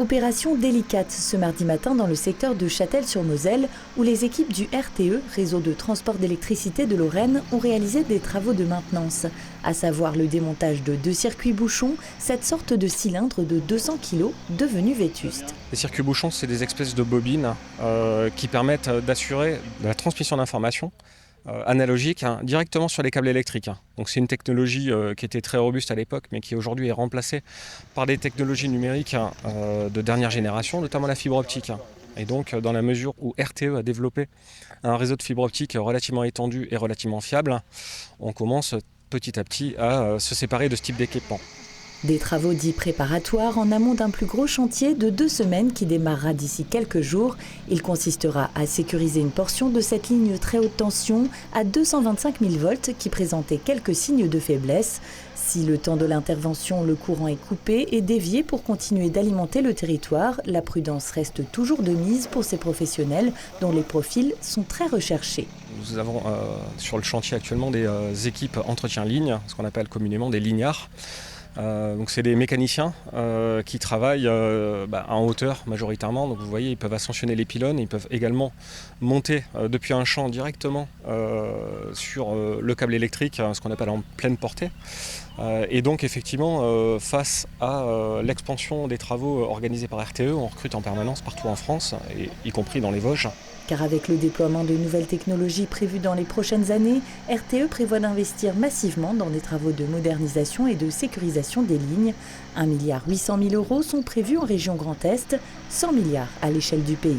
Opération délicate ce mardi matin dans le secteur de Châtel-sur-Moselle où les équipes du RTE, Réseau de transport d'électricité de Lorraine, ont réalisé des travaux de maintenance, à savoir le démontage de 2 circuits bouchons, cette sorte de cylindre de 200 kg devenu vétuste. Les circuits bouchons, c'est des espèces de bobines qui permettent d'assurer de la transmission d'informations analogique directement sur les câbles électriques. Donc c'est une technologie qui était très robuste à l'époque, mais qui aujourd'hui est remplacée par des technologies numériques de dernière génération, notamment la fibre optique. Et donc dans la mesure où RTE a développé un réseau de fibre optique relativement étendu et relativement fiable, on commence petit à petit à se séparer de ce type d'équipement. Des travaux dits préparatoires en amont d'un plus gros chantier de 2 semaines qui démarrera d'ici quelques jours. Il consistera à sécuriser une portion de cette ligne très haute tension à 225 000 volts qui présentait quelques signes de faiblesse. Si le temps de l'intervention, le courant est coupé et dévié pour continuer d'alimenter le territoire, la prudence reste toujours de mise pour ces professionnels dont les profils sont très recherchés. Nous avons sur le chantier actuellement des équipes entretien ligne, ce qu'on appelle communément des lignards. Donc c'est des mécaniciens qui travaillent en hauteur majoritairement. Donc vous voyez, ils peuvent ascensionner les pylônes, ils peuvent également monter depuis un champ directement sur le câble électrique, ce qu'on appelle en pleine portée. Et donc effectivement, face à l'expansion des travaux organisés par RTE, on recrute en permanence partout en France, y compris dans les Vosges. Car avec le déploiement de nouvelles technologies prévues dans les prochaines années, RTE prévoit d'investir massivement dans des travaux de modernisation et de sécurisation des lignes. 1,8 milliard sont prévus en région Grand Est, 100 milliards à l'échelle du pays.